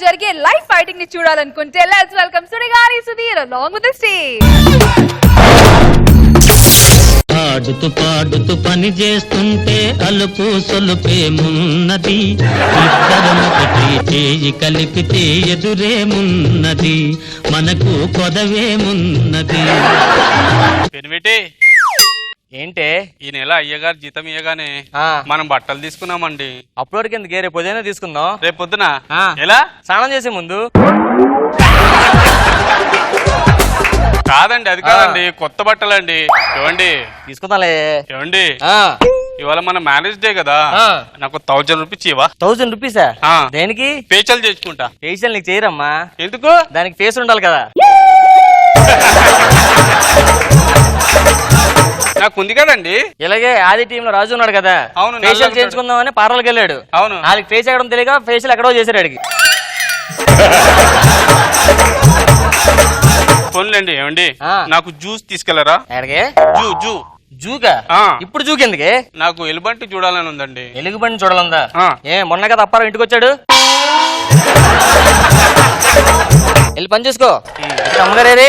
జరిగే live fighting ని చూడాలనుకుంటే let's welcome Sudigali Sudheer along with the stage. ఆడుతూ పాడుతూ పని చేస్తుంటే అలుపు సొలుపేమున్నది, ఇద్దరమొకటి చేయి కలిపితే ఎదురేమున్నది, మనకు కొదవేమున్నది. ఏంటే ఈ నెల అయ్యగారు జీతం ఇయ్యగానే మనం బట్టలు తీసుకున్నామండి. అప్లోడ్ కిందకి రేపు పొద్దున తీసుకుందాం. రేపు పొద్దున ఎలా? స్నానం చేసే ముందు. కాదండి, అది కాదండి, కొత్త బట్టలండి. ఏవండి తీసుకుందాలే. ఏవండి ఇవాళ మన మ్యారేజ్ డే కదా, నాకు 1000 రూపీస్ ఇవ్వా? 1000 రూపీసా? దేనికి? ఫేషియల్ చేసుకుంటా. ఫేషియల్ నీకు చేయరమ్మా. ఎందుకు? దానికి ఫేస్ ఉండాలి కదా. నాకు ఉంది కదండి. ఇలాగే ఆది టీమ్ లో రాజు ఉన్నాడు కదా, అవును, ఫేషియల్ చేయించుకుందామని పార్లర్కి వెళ్ళాడు. అవును, వాళ్ళకి ఫేస్ ఎక్కడం తెలియక ఫేషియల్ ఎక్కడో చేశాడు అడిగి. ఫోన్లేండి. ఏమండి నాకు జ్యూస్ తీసుకెళ్లరా? ఎక్కడికి? జూ జూకా? ఇప్పుడు జూకి ఎందుకే? నాకు ఎలుబంటి చూడాలని ఉందండి. ఎలుగుబంటి చూడాలందా? మొన్న కదా అప్పారం ఇంటికి వచ్చాడు. వెళ్ళి పని చూసుకో. అమ్మగారే?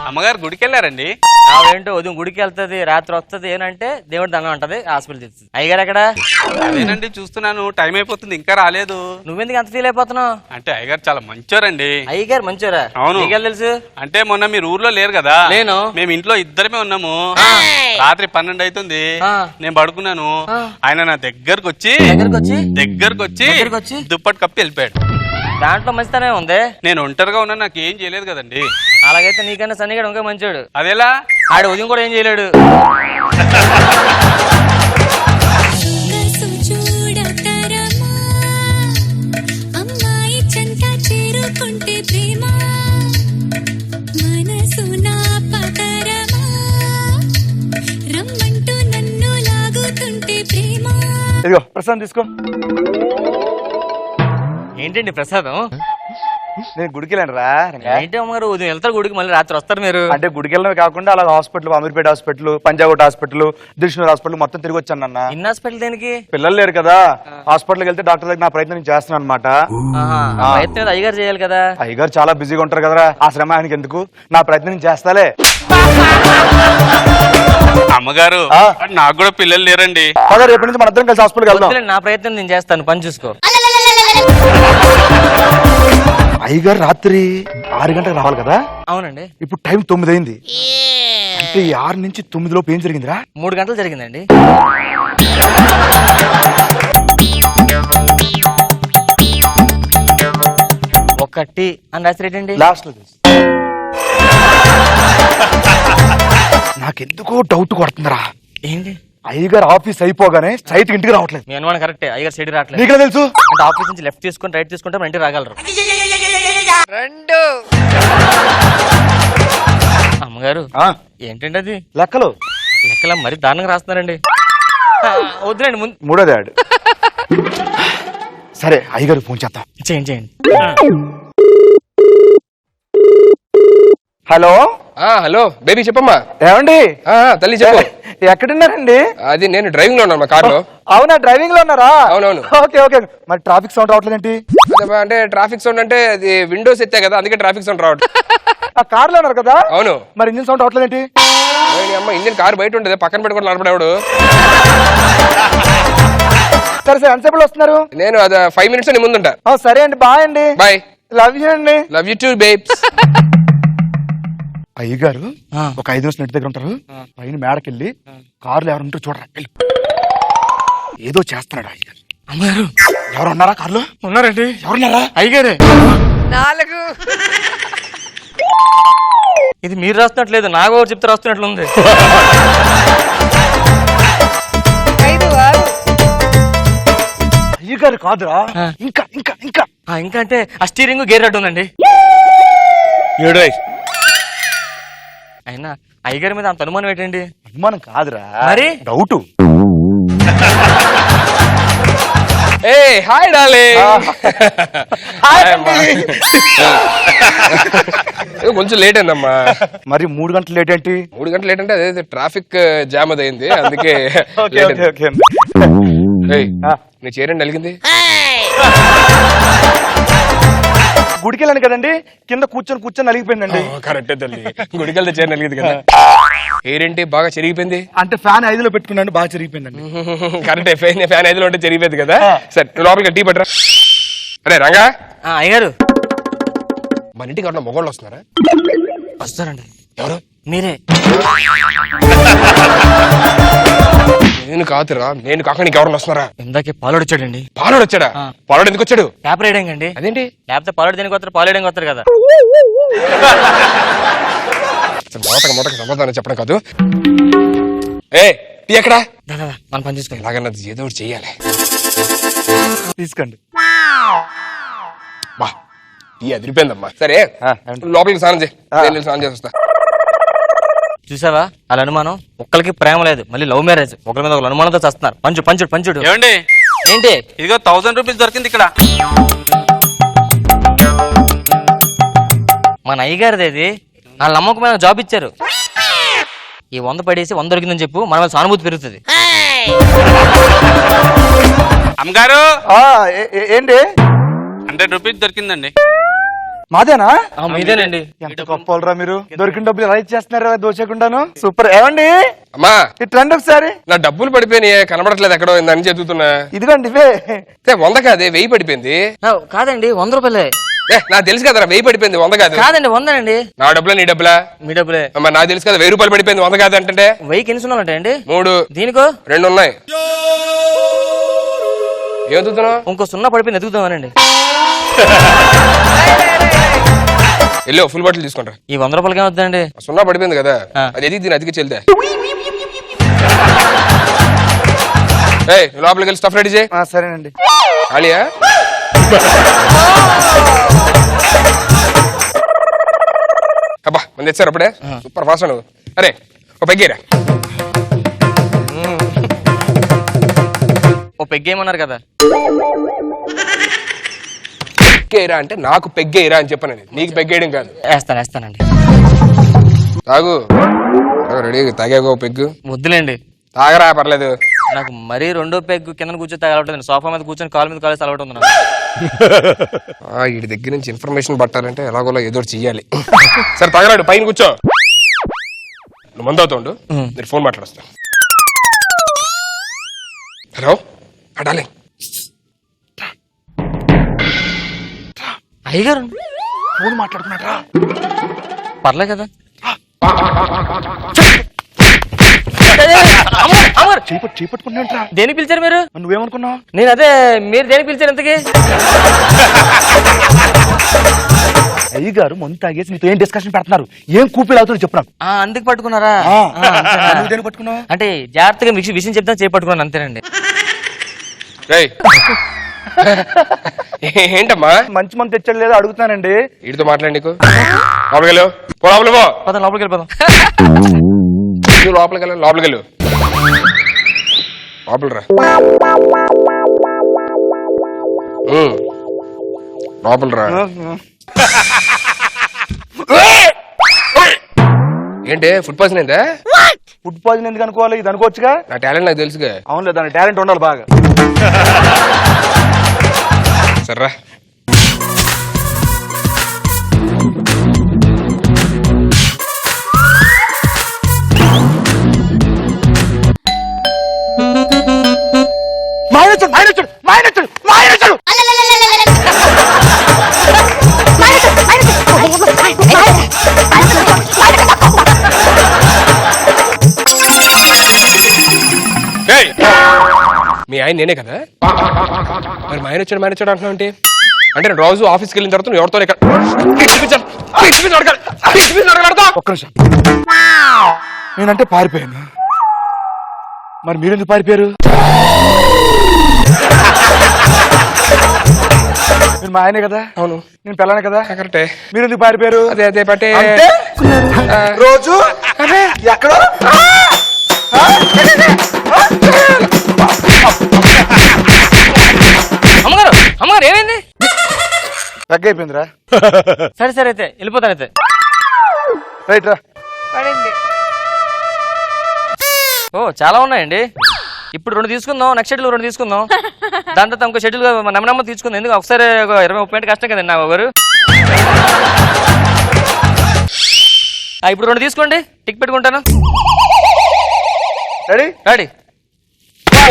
అమ్మగారు గుడికి వెళ్ళారండి. ఏంటో ఉదయం గుడికి వెళ్తుంది, రాత్రి వస్తుంది, ఏనంటే దేవుడి దండం అంటది, హాస్పిటల్ తెస్తుంది. అయ్యగారు ఎక్కడ? అదేనండి చూస్తున్నాను, టైం అయిపోతుంది, ఇంకా రాలేదు. నువ్వెందుకు అంత ఫీల్ అయిపోతున్నావు? అంటే అయ్యగారు చాలా మంచోరండి. అయ్యగారు మంచోరా? అవును. నీకెలా తెలుసు? అంటే మొన్న మీరు ఊర్లో లేరు కదా, నేను మేము ఇంట్లో ఇద్దరమే ఉన్నాము. రాత్రి 12 అవుతుంది, నేను పడుకున్నాను. ఆయన నా దగ్గరకు వచ్చి దుప్పటి కప్పి వెళ్ళిపోయాడు. దాంట్లో మంచితనే ఉంది. నేను ఒంటరిగా ఉన్నా, నాకు ఏం చేయలేదు కదండి. అలాగైతే నీకన్నా సన్నిగాడు ఇంకా మంచోడు. అదేలా? ఆడు ఉదయం కూడా ఏం చేయలేడు. ఇదిగో ప్రసాదం తీసుకో. ఏంటండి ప్రసాదం? నేను గుడికి వెళ్ళాను రా. ఏంటి అమ్మగారు ఉదయం వెళ్తారు గుడికి, మళ్ళీ రాత్రి వస్తారు మీరు? అంటే గుడికి వెళ్ళడమే కాకుండా అలా hospital, Ameerpet hospital, Panjagutta hospital, Dilsukhnagar hospital మొత్తం తిరిగి వచ్చాను అన్న. ఇన్ హాస్పిటల్ దేనికి? పిల్లలు లేరు కదా, హాస్పిటల్కి వెళ్తే డాక్టర్ దగ్గర నా ప్రయత్నం నేను చేస్తున్నాను అనమాట. ప్రయత్నం అయ్యగారు చేయాలి కదా. అయ్యగారు చాలా బిజీగా ఉంటారు కదరా, ఆ శ్రమ ఆయనకి ఎందుకు, నా ప్రయత్నం నేను చేస్తాలే. అమ్మగారు నాకు కూడా పిల్లలు లేరండి. రేపు నుంచి మన ఇద్దరం కలిసి హాస్పిటల్కి వెళ్దాం. నా ప్రయత్నం నేను చేస్తాను, పని చూసుకో. అయ్యగారు రాత్రి 6 గంటలకు రావాలి కదా. అవునండి. ఇప్పుడు టైం 9 అయింది. అంటే 6 నుంచి 9 లోపు ఏం జరిగిందిరా? 3 గంటలు జరిగిందండి. ఒకటి అని రాసిరేటండి లాస్ట్ లో. నాకెందుకో డౌట్ కొడుతుందిరా. ఏంటి? అయ్యగారు ఆఫీస్ అయిపోగానే స్ట్రైట్ ఇంటికి రావట్లేదు. మీ అనుమానం కరెక్టే, అయ్యగారు సైడ్ రావట్లేదు. నీకు తెలుసు? అంటే ఆఫీస్ నుంచి లెఫ్ట్ తీసుకొని రైట్ తీసుకుంటే మన ఇంటికి రాగలరు. అమ్మగారు ఏంటండి అది? లెక్కలు మరి దారుణంగా రాస్తున్నారండి. వద్దులేండి, ముందు 3వ యాడ్. సరే అయ్యగారు ఫోన్ చేద్దాం. చేయండి. హలో. హలో బేబీ చెప్పమ్మా. ఏమండి? తల్లి చెప్పు. ఎక్కడున్నారండి? అది నేను డ్రైవింగ్ లో ఉన్నాను, మా కార్ లో. అవునా, డ్రైవింగ్ లో ఉన్నారా? అవునవును. ఓకే. మరి ట్రాఫిక్ సౌండ్ రావట్లేదేంటి? అంటే ట్రాఫిక్ సౌండ్ అంటే అది విండోస్ ఎత్తే కదా, అందుకే ట్రాఫిక్ సౌండ్ రావట్లేదు. ఆ కార్ లో ఉన్నారు కదా. అవును. మరి ఇంజిన్ సౌండ్ రావట్లేదేంటి? అమ్మ ఇంజిన్ కార్ బయట ఉంటుంది, పక్కన పెట్టుకుని నడపడేవాడు. సరే ఎంతసేపు వస్తున్నారు? నేను అది 5 minutes నీ ముందుంటా. సరే అండి, బాయ్ అండి. బాయ్. లవ్ యూ అండి. Love you two babes. అయ్యగారు ఒక 5 నిమిషాలు ఇంటి దగ్గర ఉంటారు, పైన మేడకెళ్ళి కార్లు ఎవరు ఉంటారు చూడరా, ఏదో చేస్తున్నాడు అయ్యగారు. అమ్మగారు ఎవరు ఉన్నారా కార్లో? ఉన్నారండి. ఎవరున్నారా? అయ్యగారే. 4. ఇది మీరు రాస్తున్నట్లేదు, నాకు ఎవరు చెప్తే రాస్తున్నట్లుంది. 5, 6. అయ్యగారు కాదురా, ఇంకా ఇంకా ఇంకా ఇంకా అంటే ఆ స్టీరింగ్ గేర్ అడ్డు ఉందండి. 7. అయినా అయ్యగారి మీద అంత అనుమానం ఏంటండి? అనుమానం కాదురా, మరి డౌట్. ఏ హాయ్ డార్లింగ్. కొంచెం లేట్ అయిందమ్మా. మరి 3 గంటలు లేట్ ఏంటి? 3 గంటలు లేట్ అంటే అదే ట్రాఫిక్ జామ్ అయింది, అందుకే. నీ చీర నలిగింది. గుడికి వెళ్ళాను కదండి, కింద కూర్చొని నలిగిపోయిందండి. కరెక్టే తల్లి, గుడికి వెళ్తే చీర నలిగింది కదా. ఏంటి బాగా చెరిగిపోయింది అంటే ఫ్యాన్ 5లో పెట్టుకున్నాను, బాగా చెరిగిపోయిందండి. కరెక్టే, ఫ్యాన్ 5లో ఉంటే చెరిగిపోయింది కదా. సరే లోపలికి టీ పట్టరా. అరే రంగా. అయ్యగారు మన ఇంటికి ఎవరన్నా మొగోళ్ళు వస్తున్నారా? వస్తారండి. ఎవరు? మీరే. నేను కాదురా, నేను కాక నీకు ఎవరన్నా వస్తున్నారా? ఇందాకే పాలోడు వచ్చాడండి. పాలోడు వచ్చాడా? పాలోడు ఎందుకు వచ్చాడు? పేపర్ వేయడానికి అండి. అదేంటి? లేకపోతే పాలోడు దేనికి వస్తారు, పాలు వేయడానికి వస్తారు కదా. మోటకి సమాధానం చెప్పడం కాదు. ఏ టీ ఎక్కడా? మనం పని చేసుకోండి. ఇలాగన్నది ఏదో ఒకటి చెయ్యాలి. తీసుకోండి. బా టీ అదిరిపోయిందమ్మా. సరే లోపలికి స్నానం చేయి, నేను స్నానం చేసి వస్తా. చూసావా వాళ్ళ అనుమానం? ఒక్కరికి ప్రేమ లేదు, మళ్ళీ లవ్ మ్యారేజ్, ఒకరి మీద ఒకరు అనుమానంతో చేస్తున్నారు. పంచుడు ఏమండి ఏంటి? ఇదిగో 1000 రూపీస్ దొరికింది ఇక్కడ. మన అయ్యగారిది ఇది. వాళ్ళ నమ్మకమైన జాబ్ ఇచ్చారు. ఈ 100 పడేసి 100 దొరికిందని చెప్పు, మన మీద సానుభూతి పెరుగుతుంది. అమ్మగారు ఏంటి 100 రూపీస్ దొరికిందండి. మాదేనా? మీదేనండి. ఎంత గొప్పరా మీరు, దొరికిన డబ్బులు ఎలా ఇచ్చేస్తున్నారా దోచేకుండాను. సూపర్. ఏమండి అమ్మా ఇటు రండి ఒకసారి. నా డబ్బులు పడిపోయినాయి, కనబడట్లేదు ఎక్కడో అని చదువుతున్నా. ఇదిగోండి ఇవే. 100 కాదే, 1000 పడిపోయింది. కాదండి 100 రూపాయలే. నాకు తెలుసు కదరా, 1000 పడిపోయింది, 100 కాదు. కాదండి 100 అండి. నా డబ్బులా నీ డబ్బులా? మీ డబ్బులే. అమ్మా నాకు తెలుసు కదా, 1000 రూపాయలు పడిపోయింది, 100 కాదు అంటే. 1000కి ఎన్ని సున్నాలు ఉంటాయండి? 3. దీనికో 2 ఉన్నాయి. ఏం ఎదుగుతున్నావు? ఇంకో సున్నా పడిపోయింది, ఎదుగుతామనండి. వెళ్ళు ఫుల్ బాటిల్ తీసుకుంటా. ఈ 100 రూపాయలకి ఏమవుతుందండి? సున్నా పడిపోయింది కదా, అది ఎదిగి దీని అతికి చెల్దా. లోపలికి వెళ్ళి స్టఫ్ రెడీ చేయి. సరేనండి. ఆలియా అబ్బా మంది తెచ్చారు అప్పుడే, సూపర్ ఫాస్ట్ నువ్వు. అరే ఓ పెగ్గేరా. ఓ పెగ్గేయమన్నారు కదా. పెగ్గేరా అంటే నాకు పెగ్గేరా అని చెప్పానండి, నీకు పెగ్గేయడం కాదు. వేస్తానండి. తాగు రెడీ, తాగాగో పెగ్గు. వద్దులేండి, తాగరా పర్లేదు. నాకు మరీ 2వ పెగ్గు కింద కూర్చొని తాగలవుతుంది. సోఫా మీద కూర్చొని కాలు మీద కాలేసి అలవాటు నాకు. వీడి దగ్గర నుంచి ఇన్ఫర్మేషన్ పట్టాలంటే ఎలాగోలా ఏదో చెయ్యాలి. సరే తాగరాడు, పైన కూర్చో. నువ్వు మందు అవుతుండు, మీరు ఫోన్ మాట్లాడొస్తా. హలో అడాలి. అయ్యగారు ఫోన్ మాట్లాడుకున్నారా? పర్లే కదా. చేపట్టుకున్నా. దేనికి పిలిచారు మీరు? నువ్వేమనుకున్నావు? నేను అదే, మీరు దేనికి పిలిచారు ఇంతకీ? అయ్యగారు మందు తాగేసి నీతో ఏం డిస్కషన్ పెడుతున్నారు, ఏం కూపీలు అవుతుందో చెప్పు నాకు. అందుకు పట్టుకున్నారా? నువ్వు దేనికి పట్టుకున్నావు? అంటే జాగ్రత్తగా విషయం చెప్తా చేపట్టుకున్నాను అంతేనండి. ఏంటమ్మా మంచి మంది తెచ్చాడు లేదా అడుగుతానండి. వీడితో మాట్లాడి నీకు లోపలికి వెళ్ళు, లోపలికి పో. పద లోపలికి వెళ్ళిపోదాం. లోపలికి వెళ్ళు, లోపలికి వెళ్ళు, లోపలికి రా. లోపలికి రా. ఏంటి ఫుడ్ పాయిజన్ అయిందా? ఫుడ్ పాయిజన్ ఎందుకు అనుకోవాలి, ఇది అనుకోవచ్చుగా. నా టాలెంట్ నాకు తెలుసుగా. అవునులే, దాని టాలెంట్ ఉండాలి బాగా. సర్రా మీ ఆయన నేనే కదా, మరి మా ఆయన వచ్చాడు అంటున్నావు ఏంటి? అంటే నేను రోజు ఆఫీస్కి వెళ్ళిన తర్వాత నువ్వు ఎవరితో ఒక్క నిమిషం. నేనంటే పారిపోయాను, మరి మీరెందుకు పారిపోయారు? మీరు మా ఆయనే కదా. అవును నేను పెళ్ళాను కదా. కరెక్టే. మీరెందుకు పారిపోయారు? అదే అదే పట్టే రోజు ఎక్కడో అమ్మగారు ఏమైంది? తగ్గైపోయిందిరా. సరే అయితే వెళ్ళిపోతాను అయితే. రైట్ రా. ఓ చాలా ఉన్నాయండి. ఇప్పుడు 2 తీసుకుందాం, నెక్స్ట్ షెడ్యూల్ 2 తీసుకుందాం. దాని తర్వాత ఇంకో షెడ్యూల్ నెమ్మ తీసుకుందాం. ఎందుకు ఒకసారి 20-30 కష్టం కదండి నా గారు. ఇప్పుడు 2 తీసుకోండి, టిక్ పెట్టుకుంటాను. రెడీ రెడీ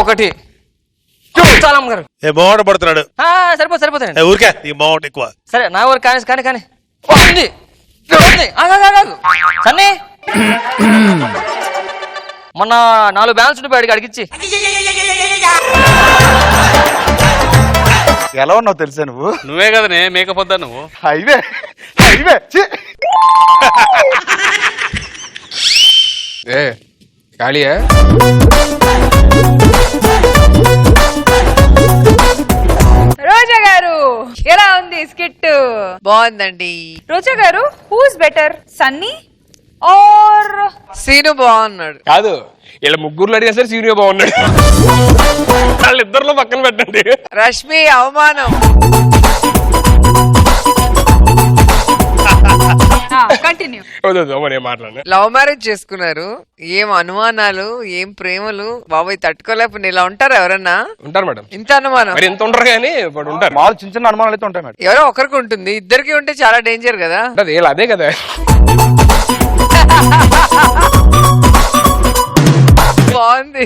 1 చాలా అమ్మగారు. ఏ మొహమాట పడుతున్నాడు. సరిపోతాయండి. ఊరికే ఈ మొహమాట ఎక్కువ. సరే నా ఊరు కానీ ఉంది. సన్నీ మొన్న 4 బ్యాలెన్స్ ఉంటే అడిగిచ్చి. ఎలా ఉన్నావు తెలుసా నువ్వు? నువ్వే కదనే మేకప్ వద్దా నువ్వు? హైవే హైవే ఏ ఖాళీయా? రోజా గారు ఎలా ఉంది స్కిట్? బాగుందండి. రోజా గారు who's better, Sunny or Seenu బాగున్నాడు. కాదు, ఇలా ముగ్గురు అడిగా సరే సీనియర్ బాగున్నాడు. వాళ్ళిద్దరిలో పక్కన పెట్టండి. రష్మి అవమానం. కంటిన్యూ. మాట్లాడినా లవ్ మ్యారేజ్ చేసుకున్నారు, ఏం అనుమానాలు, ఏం ప్రేమలు బాబాయ్, తట్టుకోలేకపోతే ఇలా ఉంటారు ఎవరన్నా? ఉంటారు మేడం. ఇంత అనుమానం మరి ఎంత ఉంటారు కానీ ఇప్పుడు ఉంటారు. మామూలు చిన్న చిన్న అనుమానాలు అయితే ఉంటాయి మేడం. ఎవరో ఒకరికి ఉంటుంది, ఇద్దరికి ఉంటే చాలా డేంజర్ కదా. అంటే వీళ్ళు అదే కదా. బాగుంది.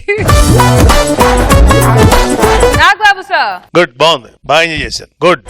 నాగబాబు సార్ గుడ్, బాగుంది, బాగా ఎంజాయ్ చేశాను. గుడ్.